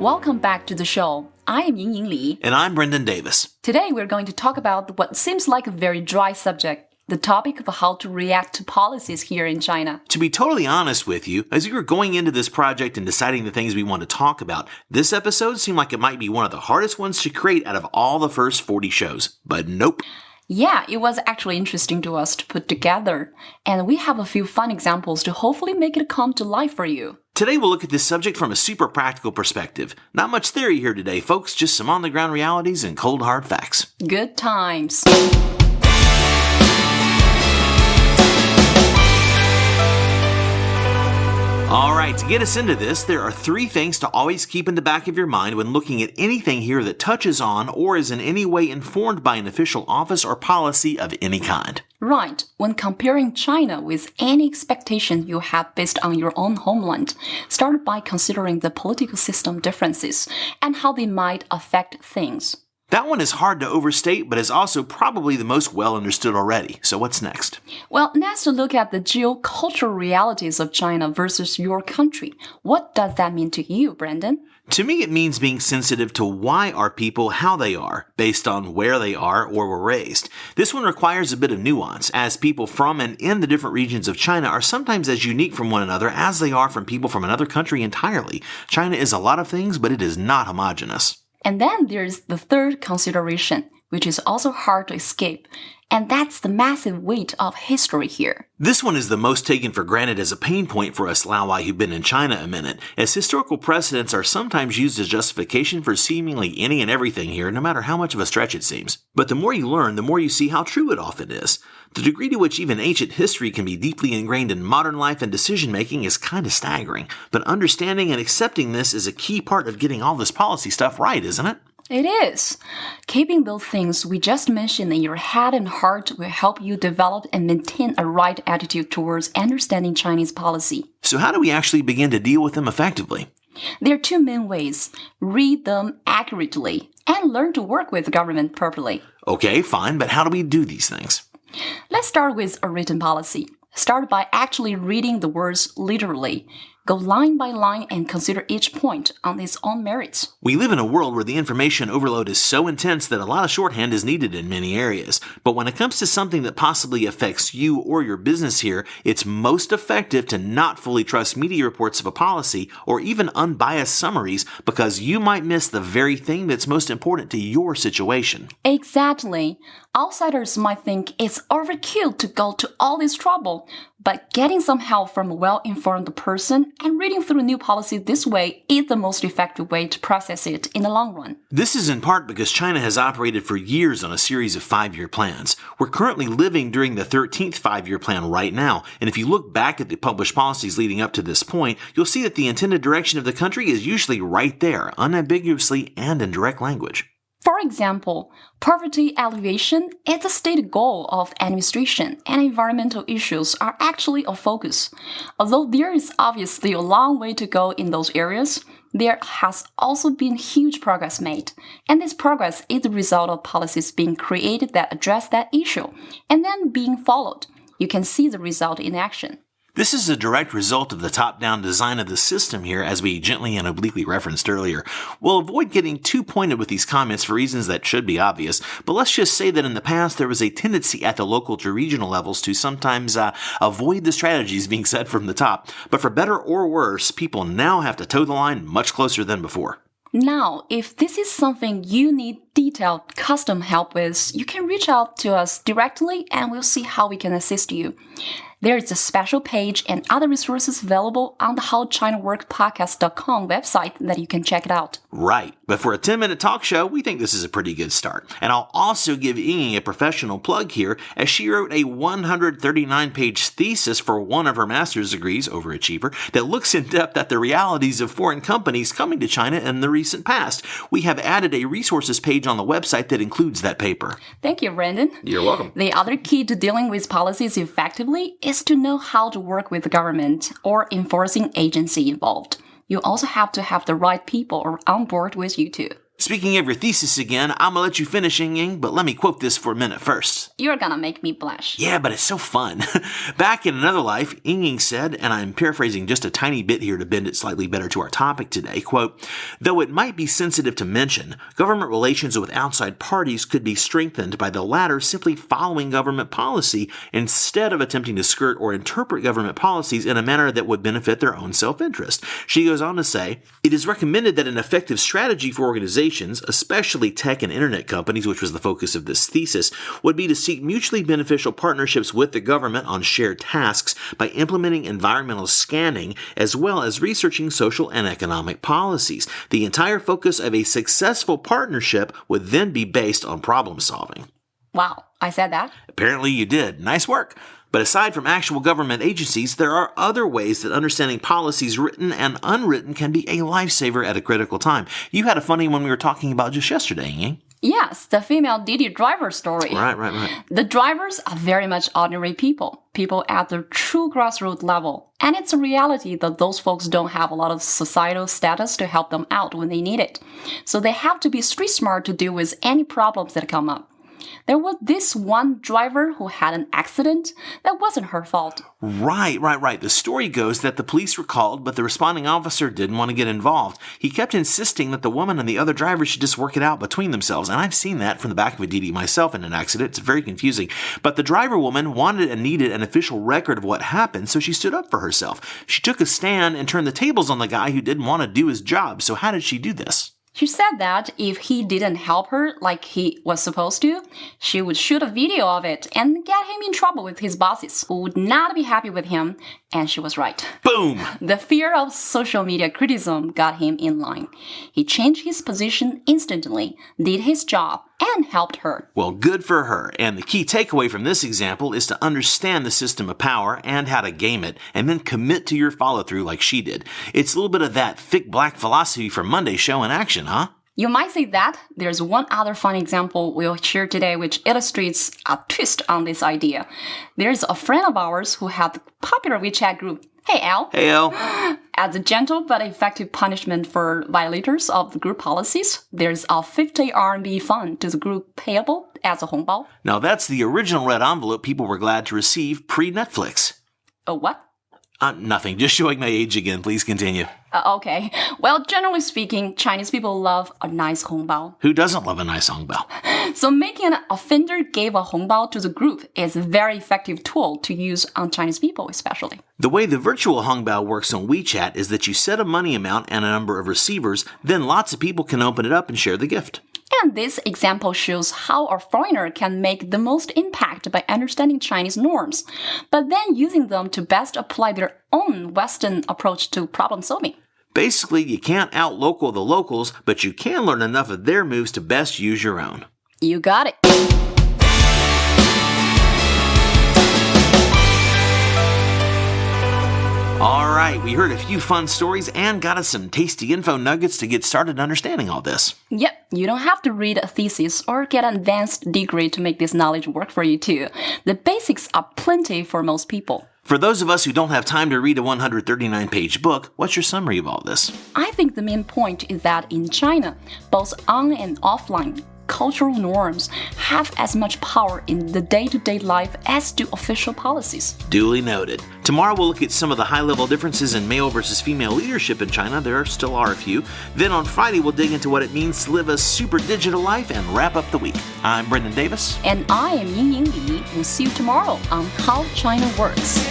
Welcome back to the show. I am Yingying Li. And I'm Brendan Davis. Today we're going to talk about what seems like a very dry subject, the topic of how to react to policies here in China. To be totally honest with you, as we were going into this project and deciding the things we want to talk about, this episode seemed like it might be one of the hardest ones to create out of all the first 40 shows. But nope. Yeah, it was actually interesting to us to put together, and we have a few fun examples to hopefully make it come to life for you. Today we'll look at this subject from a super practical perspective. Not much theory here today, folks, just some on-the-ground realities and cold hard facts. Good times. Alright, to get us into this, there are three things to always keep in the back of your mind when looking at anything here that touches on or is in any way informed by an official office or policy of any kind. Right. When comparing China with any expectation you have based on your own homeland, start by considering the political system differences and how they might affect things. That one is hard to overstate, but is also probably the most well understood already. So what's next? Well, next, look at the geocultural realities of China versus your country. What does that mean to you, Brendan? To me, it means being sensitive to why are people how they are, based on where they are or were raised. This one requires a bit of nuance, as people from and in the different regions of China are sometimes as unique from one another as they are from people from another country entirely. China is a lot of things, but it is not homogeneous. And then there's the third consideration, which is also hard to escape, and that's the massive weight of history here. This one is the most taken for granted as a pain point for us Laowai who've been in China a minute, as historical precedents are sometimes used as justification for seemingly any and everything here, no matter how much of a stretch it seems. But the more you learn, the more you see how true it often is. The degree to which even ancient history can be deeply ingrained in modern life and decision-making is kind of staggering, but understanding and accepting this is a key part of getting all this policy stuff right, isn't it? It is. Keeping those things we just mentioned in your head and heart will help you develop and maintain a right attitude towards understanding Chinese policy. So how do we actually begin to deal with them effectively? There are two main ways. Read them accurately and learn to work with the government properly. Okay, fine, but how do we do these things? Let's start with a written policy. Start by actually reading the words literally. Go line by line and consider each point on its own merits. We live in a world where the information overload is so intense that a lot of shorthand is needed in many areas. But when it comes to something that possibly affects you or your business here, it's most effective to not fully trust media reports of a policy or even unbiased summaries because you might miss the very thing that's most important to your situation. Exactly. Outsiders might think it's overkill to go to all this trouble, but getting some help from a well-informed person and reading through new policy this way is the most effective way to process it in the long run. This is in part because China has operated for years on a series of 5-year plans. We're currently living during the 13th 5-year plan right now, and if you look back at the published policies leading up to this point, you'll see that the intended direction of the country is usually right there, unambiguously and in direct language. For example, poverty alleviation is a stated goal of administration, and environmental issues are actually a focus. Although there is obviously a long way to go in those areas, there has also been huge progress made, and this progress is the result of policies being created that address that issue, and then being followed. You can see the result in action. This is a direct result of the top-down design of the system here, as we gently and obliquely referenced earlier. We'll avoid getting too pointed with these comments for reasons that should be obvious, but let's just say that in the past there was a tendency at the local to regional levels to sometimes avoid the strategies being set from the top. But for better or worse, people now have to toe the line much closer than before. Now, if this is something you need detailed custom help with, you can reach out to us directly and we'll see how we can assist you. There is a special page and other resources available on the HowChinaWorkPodcast.com website that you can check it out. Right, but for a 10-minute talk show, we think this is a pretty good start. And I'll also give Yingying a professional plug here, as she wrote a 139-page thesis for one of her master's degrees, overachiever, that looks in depth at the realities of foreign companies coming to China in the recent past. We have added a resources page on the website that includes that paper. Thank you, Brandon. You're welcome. The other key to dealing with policies effectively is to know how to work with the government or enforcing agency involved. You also have to have the right people on board with you too. Speaking of your thesis again, I'm gonna let you finish, Ying, but let me quote this for a minute first. You're gonna make me blush. Yeah, but it's so fun. Back in another life, Ying said, and I'm paraphrasing just a tiny bit here to bend it slightly better to our topic today, quote, "Though it might be sensitive to mention, government relations with outside parties could be strengthened by the latter simply following government policy instead of attempting to skirt or interpret government policies in a manner that would benefit their own self-interest." She goes on to say, "It is recommended that an effective strategy for organizations, especially tech and internet companies, which was the focus of this thesis, would be to seek mutually beneficial partnerships with the government on shared tasks by implementing environmental scanning as well as researching social and economic policies. The entire focus of a successful partnership would then be based on problem solving." Wow, I said that? Apparently you did. Nice work. But aside from actual government agencies, there are other ways that understanding policies written and unwritten can be a lifesaver at a critical time. You had a funny one we were talking about just yesterday, Ying. Yes, the female Didi driver story. Right. The drivers are very much ordinary people at the true grassroots level. And it's a reality that those folks don't have a lot of societal status to help them out when they need it. So they have to be street smart to deal with any problems that come up. There was this one driver who had an accident that wasn't her fault. Right. The story goes that the police were called, but the responding officer didn't want to get involved. He kept insisting that the woman and the other driver should just work it out between themselves, and I've seen that from the back of a Didi myself in an accident. It's very confusing. But the driver woman wanted and needed an official record of what happened, so she stood up for herself. She took a stand and turned the tables on the guy who didn't want to do his job. So how did she do this? She said that if he didn't help her like he was supposed to, she would shoot a video of it and get him in trouble with his bosses, who would not be happy with him, and she was right. Boom! The fear of social media criticism got him in line. He changed his position instantly, did his job, and helped her. Well, good for her. And the key takeaway from this example is to understand the system of power and how to game it, and then commit to your follow-through like she did. It's a little bit of that thick black philosophy from Monday's show in action, huh? You might say that. There's one other fun example we'll share today which illustrates a twist on this idea. There's a friend of ours who had the popular WeChat group, Hey Al. Hey Al. As a gentle but effective punishment for violators of the group policies, there's a 50 RMB fund to the group payable as a hongbao. Now that's the original red envelope people were glad to receive pre-Netflix. Oh, what? Nothing. Just showing my age again. Please continue. Okay. Well, generally speaking, Chinese people love a nice hongbao. Who doesn't love a nice hongbao? So making an offender give a hongbao to the group is a very effective tool to use on Chinese people especially. The way the virtual hongbao works on WeChat is that you set a money amount and a number of receivers, then lots of people can open it up and share the gift. And this example shows how a foreigner can make the most impact by understanding Chinese norms, but then using them to best apply their own Western approach to problem solving. Basically, you can't out-local the locals, but you can learn enough of their moves to best use your own. You got it. All right, we heard a few fun stories and got us some tasty info nuggets to get started understanding all this. Yep, you don't have to read a thesis or get an advanced degree to make this knowledge work for you too. The basics are plenty for most people. For those of us who don't have time to read a 139-page book, what's your summary of all this? I think the main point is that in China, both on and offline cultural norms have as much power in the day-to-day life as do official policies. Duly noted. Tomorrow we'll look at some of the high-level differences in male versus female leadership in China. There still are a few. Then on Friday we'll dig into what it means to live a super digital life and wrap up the week. I'm Brendan Davis. And I am Yingying Li. We'll see you tomorrow on How China Works.